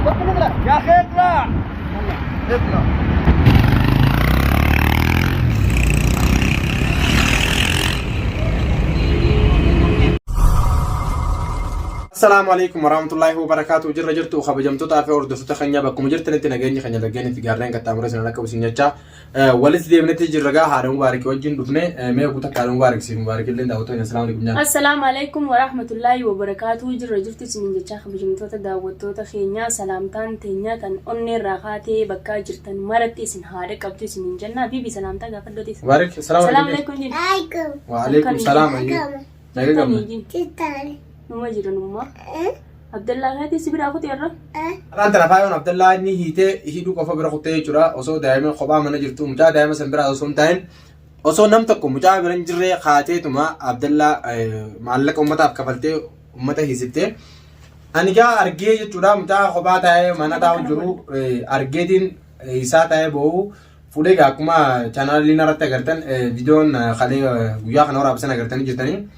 يا اخي اطلع. اطلع. السلام عليكم ورحمة الله وبركاته. جرت وخبجمت تعرف أرد فتخنيا بكم جرت أنت نجاني خنيا لجاني في جارين كتامر سنة لك وسنيتشا ولد دي بنتي جرجع هارون مبارك وجين دفنة ما يقول هارون مبارك سين مبارك اللي دعوته السلام عليكم. السلام عليكم ورحمة الله وبركاته. جرت سنيتشا خبجمت تدعوته تخنيا سلامتان تنيا كان أني راحتي بكا جرتن مرت سن هارك أبتي سنين جنة بيبي سلامتا قفل دوتي. مبارك السلام عليكم. وعليكم السلام عليكم. نجيب. نما جيران نما عبد الله هذه سبيرة أخوتي يا رب أنت رفاعون عبد الله إني هيدو كفا برخوتي جرا أصو دائما خبا من جرتو مجا دائما سنبرا أصوم تاين أصو نمتكم مجا برنجرة خاتي تما عبد الله معلق أمتا كفلتي أمتا هيسبتي أنا جا أرجع جرا مجا خبا تاي منا تاو جرو أرجعين إيسا تاي بو فودي كاكما channel لينا رتا كرتن فيديون خالي ويا خنا ورا بسنا كرتني جتني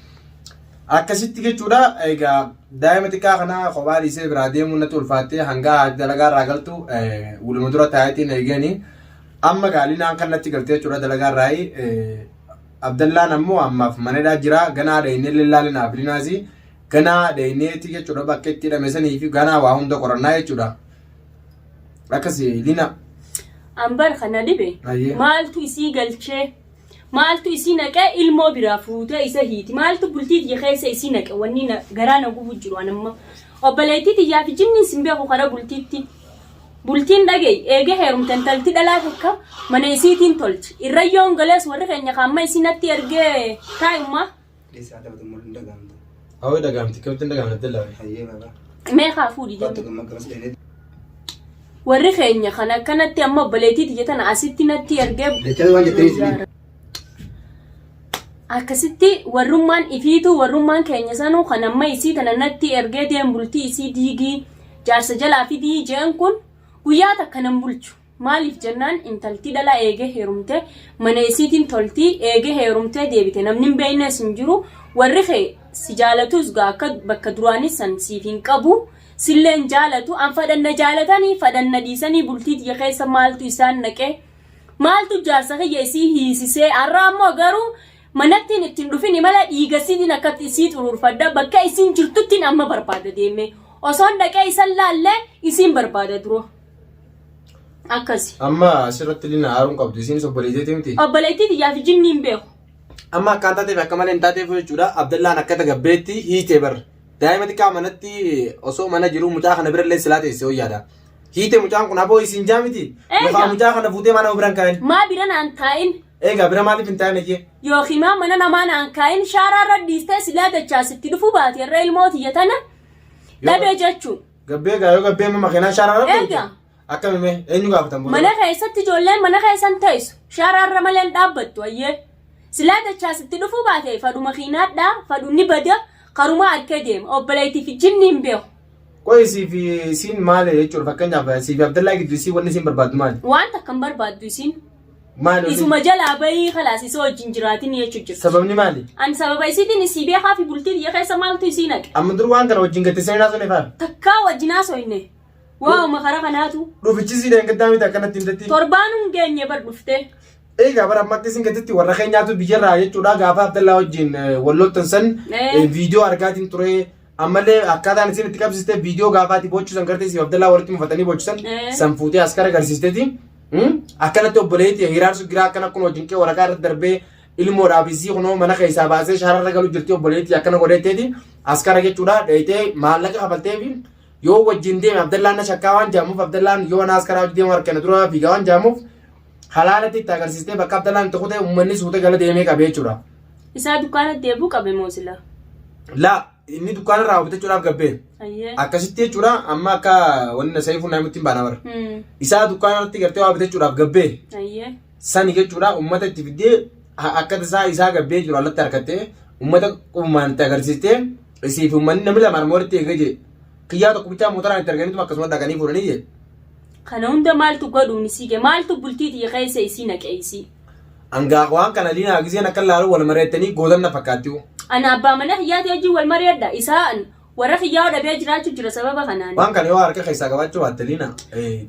akkasitti jechuudha egaa daa'ima xiqqaa kana kophaa dhiisee biraa deemuun natti ulfaattee hanga dalagaa irraa galtu waluma dura taa'eetiin eeganii amma gaalinaan kan natti galtee jechuudha dalagaa irraa Abdallaan ammoo ammaaf manadhaa jira ganaa dheeynee lillaalinaaf linaasi ganaa dheeyneeti jechuudha bakka itti hidhame sanii fi ganaa waa hunda qorannaa jechuudha akkasi lina ambar kana dhibe maaltu isii galchee maaltu isii naqee ilmoo biraa fuutee isa hiiti maaltu bultiit yekeessa isii naqe wanni garaana gubu jiru anamma obboleettiiti yaafi jinni simbeeku kara bultiin dhagey eege heerumtan talti dhalaa takka mana isiitiin tolchi irrayyoon galees warri keenya kaamma isinatti ergee taa'imma awwe dhagaamti kabtin dhagaamti dallaa meeqaa fuudhi jenna warri keenya kan akkanatti amma obboleettiiti jettan asitti natti ergee akkasitti warrummaan ifiitu warrummaan keenya sanuu kan amma isii tana natti ergee deem bultii isii diigii jaarsa jalaa fi diijeen kun guyyaa takka nan bulchu maaliif jennaan intalti dhalaa eegee heerumte mana isiitiin toltii eegee heerumtee deebite namni hin beeknes hin jiru warri kee si jaalatus gaa akka bakka duraanis san siif hin qabu silleen jaalatu an fadhanna jaalatanii fadhanna dhiisanii bultii tiyya keessa maaltu isaan naqee maaltu jaarsa kiyya isii hiisisee har'a ammoo garuu manattiin ittiin dhufini mala dhiigasiitiin akkatti isii xuruurfadda bakka isiin jirtuttiin amma barbaada deeme osoon dhaqee isan laallee isiin barbaada duro akkasi amma asirratti lina haaruun qabdu isiin obboleettii miti obboleettii yaafi jinni hin beeku amma akkaan taateef akka malee hin taateef jechuudha Abdallaan akka gabbeetti hiitee bar daa'ima xiqqaa manatti osoo mana jiru mucaa kana birallee silaa teessee hoyyaadha hiitee mucaan kun aboo isiin jaamiti lafaa mucaa kana fuutee mana biran kaa'in maa biran aan taa'in eega bira maaliif hin taa'in ejjee yookiin mana namaan aan kaa'in shaaraarra dhiistee silaa dachaasitti dhufu baate irra ilmooti yatana dhabee jechuun gabbee gaa yoo gabbee amma makiinaa shaaraarra eega akkamime eenyu gaafatan booda mana keessatti ijoolleen mana keessan teessu shaaraarra malee dhaabbattu ayyee silaa dachaasitti dhufu baate fadhu makiinaadhaa fadhu ni bada karumaa harkee deema obboleettii fi jinni hin beeku qoy siifi isiin maali jechuudha fakkeenyaaf siifi Abdallaa gidduu isii wanni isiin barbaaddu maali waan takka hin barbaaddu isiin maali isuma jalaa bahii khalaas isa wajjin jiraatin jechuu jirti sababni maali ani sababa isiitiin isii beekaa fi bultii tiyya keessa maaltu isii naqe amma dur waan kana wajjin gattee naasoo neefaa takkaa wajjinaa soyne waa makara kanaatu dhufichi sii deengaddaa miti akkanatti hin datti torbaanuu geenye bar dhuftee eegaa bara ammatti isin gatitti warra keenyaatu biyyarraa jechuudha gaafa Abdallaa wajjin walloltan san viidiyoo argaatiin ture ammallee akkaataan isin itti qabsiste viidiyoo gaafaati bochuusan gartee si Abdallaa walitti mufatanii bochuusan san fuutee askara agarsiisteeti akkanatti obboleetti hiraarsu giraa akkana kun wajjin kee waraqaa irratti darbee ilmoodhaaf isii kunoo mana keessaa baasee shaararra galu jirti obboleetti akkana godheetteeti askara jechuudha dheeytee maallaqa kafalteefi yoo wajjin deeme Abdallaan na shakkaa waan jaamuuf Abdallaan yoo na askaraa wajjin deemu harkana dura fiigaa waan jaamuuf halaalatti itti agarsiistee bakka Abdallaan itti kutee uummanni suutee gala deemee qabee jechuudha. Isaa dukkaana deebuu qabe moosila. Laa inni dukkaana irraa bitachuudhaaf gabbee. Akkasitti jechuudha amma akka wanni saayifuu namitti hin baana bara. Isaa dukkaana irratti gartee waa bitachuudhaaf gabbee. Sani jechuudha uummata itti fiddee akka isaa gabbee jiru alatti harkattee uummata uumaan itti agarsiistee isiif uummanni namni lamaan mooritti eegee jee. Kiyyaa tokko bichaa mootoraan itti arganitu akkasuma dhaqanii fuudhanii jee. Kana hunda maaltu godhuun isii maaltu bultii tiyya keessa isii naqee isii. Angaa waan kana liinaa giseen akka laalu wal mari'attanii gootan na fakkaatti. Ana abbaa mana hiyyaati hojii wal mari'adha isaan warra xiyyaa dhabee jiraachuu jira sababa kanaan. Waan kana yoo harka keessaa qabaachuu baatteliina.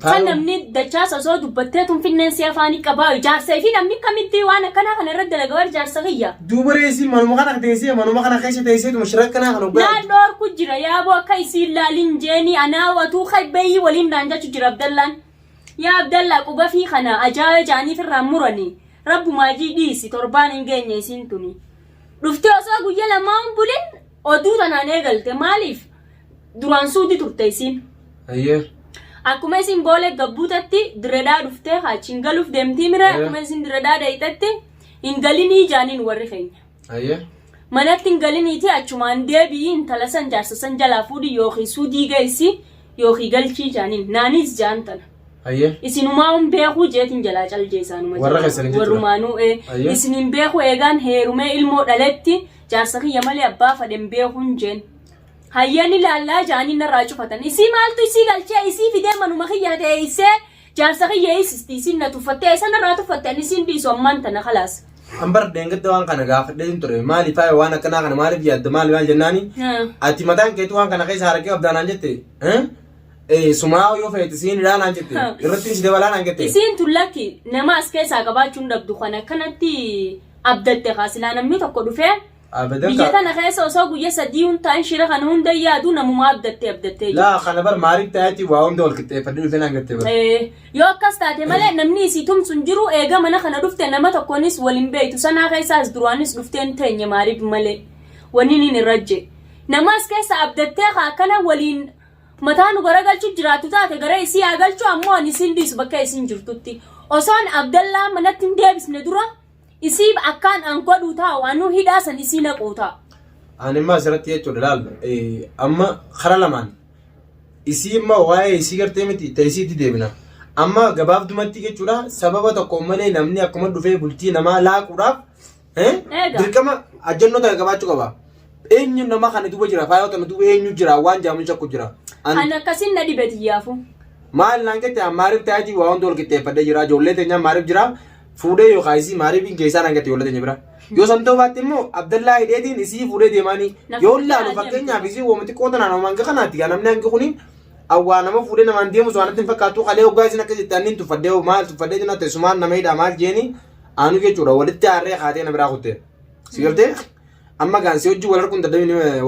Kan namni dachaa osoo dubbattee tun finneensi afaanii qabaa ijaarsa fi namni kamitti waan akkanaa kana irratti dalagaa ijaarsa xiyya. Duuba reessi manuma kana teessee manuma kana keessa teessee tuma shirra kanaa kan ogaa. Naannoo harku jira yaaboo akka isiin laaliin jeeni anaa watuu kaybeeyyi waliin daanjachuu jira Abdallaan. Yaa Abdallaa quba fi kana ajaa'iba jaaniif irraa muranii rabbumaa jiidhiisi torbaan hin geenye isiin tuni. Dhuftee osoo guyyaa lamaan bulin oduu tanaan eegalte maaliif duraan suuti turte isiin. Akkuma isin boolee gabbuutatti diredaa dhuftee haachiin galuuf deemtii mire akkuma isin diredaa dheeyxatti hin galinii jaaniin warri keenya. Manatti hin galiniiti achumaan deebii intala san jaarsa san jalaa fuudhi yookiin suudii geessi yookiin galchii jaaniin naanis jaan tana. Isinumaa beekuu jeetiin jalaa calje isaanuma warrumaanuu isinin beekuu eegaan heerumee ilmoo dhaletti jaarsa kiyya malee abbaa fadhen beekuun jeen hayyan ilaallaa jaaniin narraa cufatan isii maaltu isii galchee isii fidee manuma kiyya teessee jaarsa kiyya eessisti isiin na tuffattee isa narraa tuffatte isiin dhiisu ammaan tana khalaas. Ambar deengatte waan kana gaafadhee hin ture maaliif waan akkanaa kana maaliif yaadda maal jennaani ati mataan keetu waan kana keessa harkee abdaanaan jette sumaa yoo feete siin ilaalaan jette irratti si dabalaan jette isiin tullakki nama as keessaa qabaachuun dhabdu kana kanatti abdatte kaasilaa namni tokko dhufee biyya kana keessa osoo guyyaa sadii huntaan shira kana hunda yaadu namuma abdattee laa kana bar maaliif ta'eeti waa hunda wal qixxeeffadhee dhufee naan jette bar yoo akkas taate malee namni isii tumsun jiru eega mana kana dhufte nama tokkonis waliin beektu sanaa keessaas duraanis dhufteen teenye maaliif malee waniin hin irrajje nama as keessa abdattee akkana waliin mataan garagalchu jiraatu taate gara isii agalchu ammoo ani isin dhiisu bakka isin jirtutti osoon Abdallaa manatti hin deebisne dura isii akkaan an godhu taa'u anu hidhaasan isii naquu ta'a. Ani immoo asirratti jechuudha laal amma kara lamaan isii immoo waa'ee isii gartee miti ta'isiitti deebina amma gabaabdumatti jechuudha sababa tokko malee namni akkuma dhufee bultii namaa laaquudhaaf dirqama ajjannoo ta'e qabaachuu qaba. Eenyu nama kana duuba jira faayota nu duuba eenyu jira waan jaamu shakku jira. An akkasin na dhibeti yaafu. Maal naan jette maariif ta'aati waa hundi wal qixxeeffadhee jira ijoollee teenya maariif jira fuudhee yookaan isii maariif hin keessaa naan jette ijoollee teenya bira. Yoo samtoo baatti immoo Abdallaa hidheetiin isii fuudhee deemaanii yoo laalu fakkeenyaaf isii woomti qoota naannoo manga kanaatti yaa namni hangi kuni awwaa nama fuudhee namaan deemu so'anatti hin fakkaatu qalee hoggaa isin akka jettaan ni tuffadhee maal tuffadhee jina teessumaan nama hidhaa maal jeeni aanu jechuudha walitti aarree kaatee na biraa kutte. Si galtee amma gaansi hojii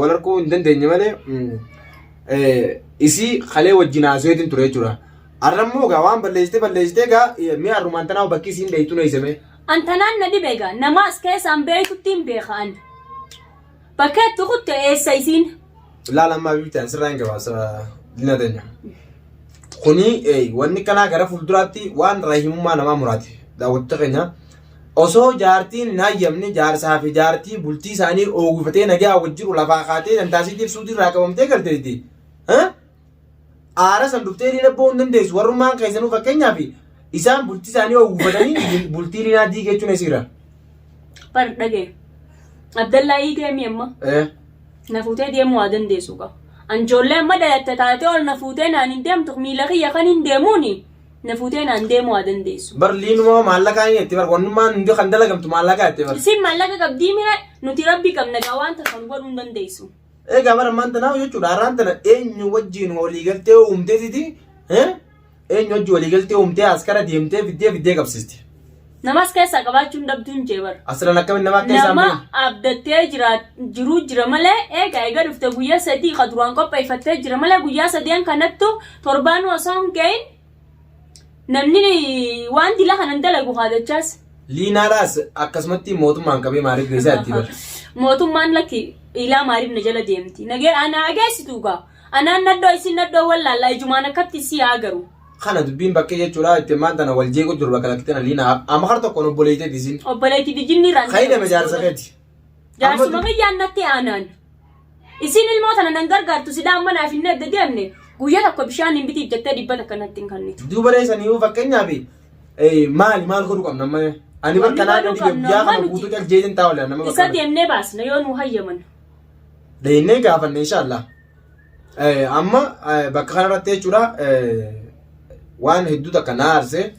wal arguu hin dandeenye malee isii kalee wajjin haasawaatiin ture jechuudha. Arrammoo gaa waan balleessitee gaa mi'a arrumaan tanaa bakki isiin beektu na isame. Antanaan na dhibe gaa nama as keessaan beekutti hin beekaan. Bakkeetti kutte eessa isiin? Laalammaa bibitaan sirraa hin gabaasa dina teenya. Kuni wanni kanaa gara fuulduraatti waan rahimummaa namaa muraati. Daawwattoota keenya. Osoo jaartiin hin hayyamne jaarsaa fi jaartii bultii isaanii oogufatee nagaa wajjiru lafaa kaatee dantaasiitiif suutii irraa qabamtee galteetti. Aara san dhuftee liina bo'uu hin dandeessu warrummaan keessanuu fakkeenyaaf isaan bultii isaanii oogufatanii bultii liinaa diigee jechuun eesiira. Bar dhagee Abdallaa hiiteemi amma. Na fuutee deemuu haa dandeessu qaba. Anjoollee amma dhalatte taatee ol na fuutee naan hin deemtu miila kiyya kan hin deemuuni. Na fuutee naan deemuu haa dandeessu. Bar liinuma maallaqaa hin jetti bar wannummaan hundi kan dalagamtu maallaqaa jettee bar. Isin maallaqa qabdii mira nuti rabbi qabna gaa wanta kan godhuu hin dandeessu. Egaa bara maanta naa jechuudha har'aan tana eenyu wajjin waliigaltee uumteetiti eenyu wajjin waliigaltee uumtee askara deemtee fiddee qabsiisti. Namas keessaa qabaachuun dhabduun jee bara. Asirraan akkamiin nama akka isaan nama abdattee jira malee eega dhufte guyyaa sadii ka duraan qopheeffattee jira malee guyyaa sadeen kanattu torbaan osoo hin gahin namni waan dila kanan dalagu haadachaas. Liinaadhaas akkasumatti mootummaan qabee maaliif geessaa itti bara. Mootummaan lakki ilaa maaliif na jala deemti. Nagee ana ageessitu gaa. Anaan naddoo isin naddoo wallaallaa ijumaan akkatti si agaru. Kana dubbiin bakkee jechuudha itti maantana wal jeequ jiru bakka lakkitana liina amma har tokkoon obboleettee disin. Obboleetti dijinni irraan. Kaydame jaarsa keeti. Jaarsuma kiyyaan natti aanaan. Isin ilmoo tana nan gargaartu sidaa amma naaf hin edda deemne guyyaa tokko bishaan hin bitiif jettee dhibbata kanatti hin kannitu. Duuba reessanii fakkeenyaaf maal godhu qabna amma ani bakka naa gadi guyyaa kana guutuu caljeetiin taa'uudha nama bakka. Isa deemnee baasna yoo nu hayyaman. Deemnee gaafanne inshallah. Amma bakka kanarratti jechuudha waan hedduu takka na aarse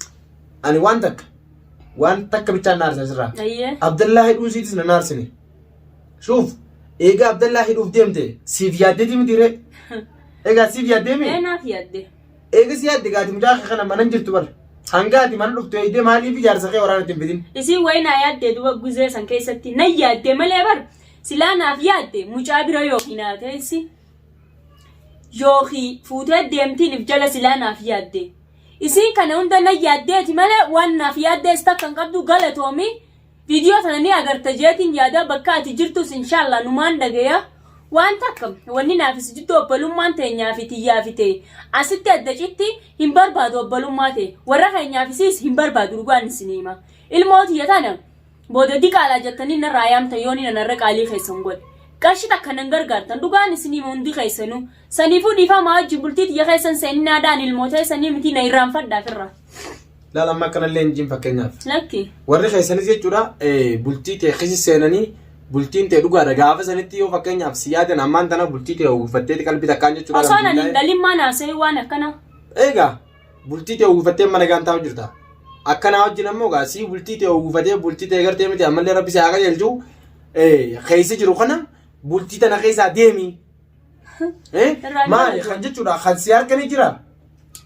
ani waan takka bichaan na aarse asirraa. Abdallaa hidhuun siitis na aarsine. Shuuf eega Abdallaa hidhuuf deemte siif yaaddeeti miti ree egaa siif yaaddee mi naaf yaadde eega si yaadde gaati mucaa kana mana jirtu bar hangaati mana dhuftu eegdee maaliif ijaarsa kee waraana ittiin fitin isiin wayinaa yaaddee duba guzee san keessatti nan yaadde malee bar silaa naaf yaadde mucaa bira yookiin haa ta'essi yookiin fuutee deemtiin if jala silaa naaf yaadde isiin kana hunda nan yaaddeeti malee waan naaf yaaddees takka hin qabdu galatoomii viidiyoo sana ni agarta jeetiin yaada bakka ati jirtus inshallah numaan dhagaya waan takka wanni naafis jiddu obbolummaan teenyaa fi tiyyaa fi ta'e asitti adda citti hin barbaadu obbolummaa ta'e warra keenyaafis hin barbaadu dhugaan isiniima ilmoo tiyya tana booda diqaalaa jettanii narraa yaamta yooni nanarra qaalii keessan godhe qarshii takka nan gargaartan dhugaan isiniima hundi keessanuu saniifuu dhiifamaa wajjin bultii tiyya keessan seeninaadhaan ilmoota sanii miti na irraanfadhaaf irra. Laalamma kanallee hin jiin fakkeenyaaf. Lakki. Warri keessanis jechuudha bultii ta'e keessa seenanii bultiin ta'e dhugaadha gaafa sanitti yoo fakkeenyaaf si yaadan ammaan tana bultii ta'e uwwifatteeti qalbii takkaan jechuudha. Osoo nan hin dhalimmaa naasee waan akkana. Egaa bultii ta'e uwwifattee mana gaantaa hojjirta. Akkanaa wajjin ammoo gaasii bultii ta'e uwwifatee bultii ta'e gartee miti ammallee rabbi isaa qajeelchu keessa jiru kana bultii tana keessaa deemi. Maali kan jechuudha kan si harkanii jira.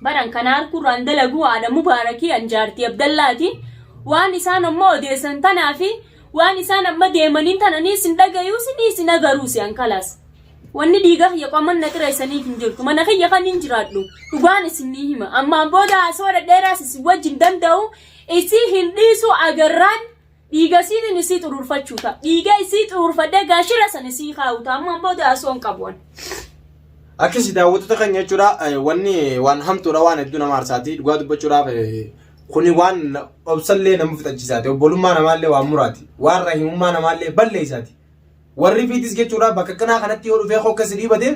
Baran kana harkurraan dalagu haadha mubaarakii anjaartii abdallaati waan isaan ammoo odeessan tanaa fi waan isaan amma deemaniin tananii sin dhagayuu sin agaruu si ankalaas wanni dhiiga kiyya qaman na xireessaniif hin jirtu mana kiyya kan hin jiraadhu dhugaan isinii hima ammaan booda haasoo dhedheeraas isin wajjin danda'u isii hin dhiisu agarraan dhiiga siitiin isii xuruurfachuu ta'a dhiiga isii xuruurfadhee gaashira san isii kaa'uta ammaan booda haasoo hin qabuun. Akkasi daawwattoota keenya jechuudha wanni waan hamtuudha waan hedduu nama aarsaati dhugaa dubbachuudhaaf kuni waan obsallee nama fixachiisaati obbolummaa namaallee waan muraati waan rahimummaa namaallee balleessaati warri fiitis jechuudha bakka kanaa kanatti yoo dhufee hokkasi dhiibate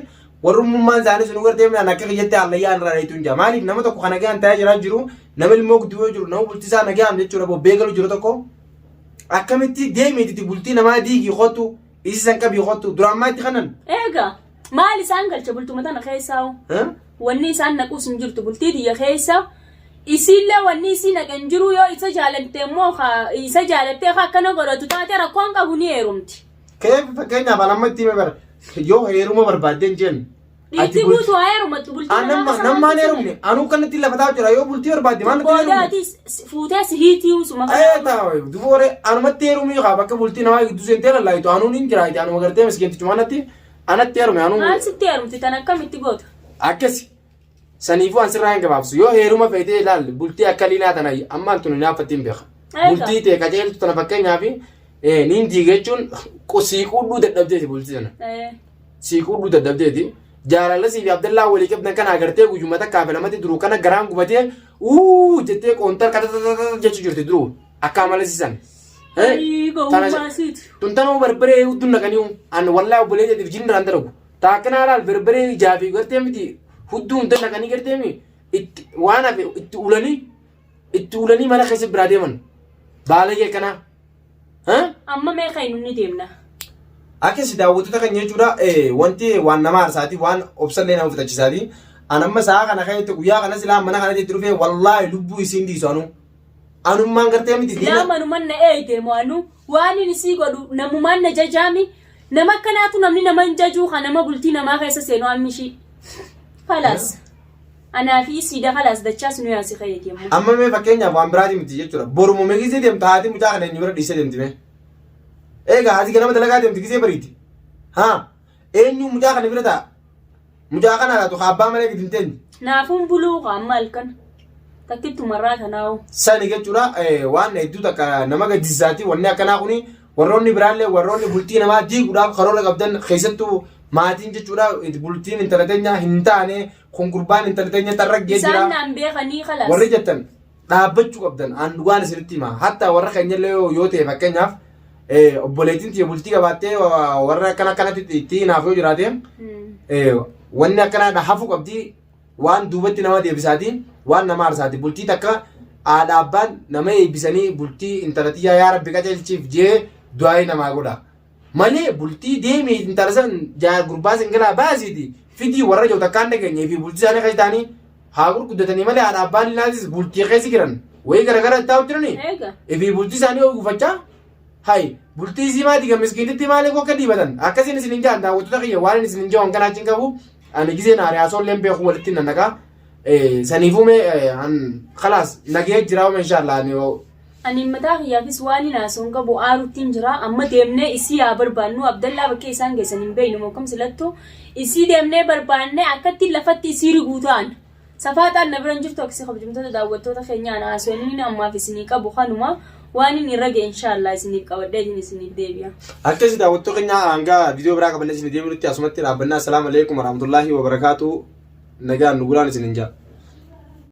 warrummaan isaanii sun gartee midhaan akka kiyyatti hallayyaan irraa dheetuun jira maaliif nama tokko kana gahan ta'ee jiraa jiru nama ilmoo guddoo jiru nama bultisaa nagahan jechuudha bobbee galu jiru tokko akkamitti deemiiti bultii namaa diigii qottu isiisan qabii qottu duraammaa itti kanan. Eegaa. Maal isaan galcha bultuma tana keessaa wanni isaan naquus hin jirtu bultii tiyya keessa isiillee wanni isii naqan jiru yoo isa jaalattee immoo isa jaalattee akkana godhatu taate rakkoon qabu ni heerumti. Kee fakkeenyaaf anamma itti hime bara yoo heeruma barbaaddeen jennu. Dhiitti guutuu haa heerumatu bultii tana. Nammaan heerumne anuu kanatti lafataa jira yoo bultii barbaadde maal natti heerumne. Boodaati fuutee sihiitii usuma. Duboore anumatti heerumii qaba bakka bultii namaa gidduu seentee lallaayitu anuun hin jiraate anuma gartee miskiintichi maanatti. Anatti heerume anu maal sitti heerumti tan akkamitti goota akkasi saniifuu an sirraa hin gabaabsu yoo heeruma feetee ilaal bultii akka liilaa tana ammaan tun naaffattiin beeka bultii ta'e qajeeltu tana fakkeenyaaf niin diiga jechuun siiquudhuu dadhabdeeti bultii tana siiquudhuu dadhabdeeti jaalala siifi abdallaa walii qabdan kana agartee guyyuma takkaa lamatti duruu kana garaan gubatee jettee qoontar jechuu jirti duruu akka amalasiisan. Tuntana berbere udun naqanii an wallaahi obbolee jedhiif jinni irraan dalagu taakkana alaal berbere ijaafii gartee miti hudduu hunda naqanii gartee mi waan hafe itti ulanii mana keessa biraa deeman baalagee kanaa. Amma meeqa inni deemna. Akkasi daawwattoota keenya jechuudha wanti waan nama aarsaati waan obsallee nama fixachiisaati an amma sa'a kana keessatti guyyaa kana silaa mana kana jetti dhufee wallaahi lubbuu isiin dhiisu anu. Anummaan gartee miti diina. Nama numan na eegdee mo'anu waan inni sii godhu namumaan na jajaami nama akkanaatu namni nama hin jajuu kan nama bultii namaa keessa seenuu ammishii. Falaas. Anaa fi siida falaas dachaas nu yaasi fayyadamu. Amma mee fakkeenyaaf waan biraati miti jechuudha. Boruma mee gisee deemta haati mucaa kana eenyu bira dhiisee deemti mee. Egaa haati ganama dalagaa deemti gisee bariiti. Eenyu mucaa kana bira ta'a. Mucaa kana laatu abbaa malee gidi hin teenye. Naafuun buluu qaama halkan. Takkitu marraa kanaawu. Sani jechuudha waan hedduu takka nama gaddisiisaati wanni akkanaa kuni warroonni biraallee warroonni bultii namaa diiguudhaaf karoora qabdan keessattuu maatiin jechuudha bultiin intala teenya hin taane kun gurbaan intala teenya tarraggee jira. Isaan naan beekanii kalaas. Warri jettan dhaabbachuu qabdan aan dhugaan isinitti hima hatta warra keenyallee yoo ta'e fakkeenyaaf obboleettiin tiyya bultii qabaattee warra akkanatti itti hinaaf yoo jiraate wanni akkanaa hafuu qabdi waan duubatti nama deebisaatiin waan nama aarsaati bultii takka haadha abbaan nama eebbisanii bultii intalatiyyaa yaa rabbi qajeelchiif jee du'aa namaa godha malee bultii deemee intala san gurbaa singalaa baasiiti fidii warra jiru takkaan dhageenyee fi bultii isaanii keessa ta'anii haa gurguddatanii malee haadha abbaan ilaalis bultii keessa jiran wayii garagara ta'u jiranii fi bultii isaanii guufachaa hay bultii simaati ga miskiititti maali ko kadi badan akkasin isin injaan daawwattoota kiyya waan isin injoon kana achin qabu ani gisee naari asoon lembe ko walitti nannaqa saniifume an خلاص nagee jiraawme inshallah ani mataa kiyyaafis waan naasoon qabu aaruttiin jira amma deemnee isii yaa barbaannu Abdallaa bakkee isaan geessan hin beeynu mokkam silattu isii deemnee barbaanne akkatti lafatti isii riguutaan safaataan na biran jirtu akkasii kabajamtoota daawwattoota keenyaa naasoonin ammaaf isinii qabu kanuma waan inni rage inshallah isiniif qabadhee isiniif deebi'a akkasii daawwattoota keenyaa hanga viidiyoo biraa qaballee isinii deebinutti asumatti dhaabbannaa assalaamu alaykum warahmatullaahi wabarakaatu nagaan nu gulaan isinin jaa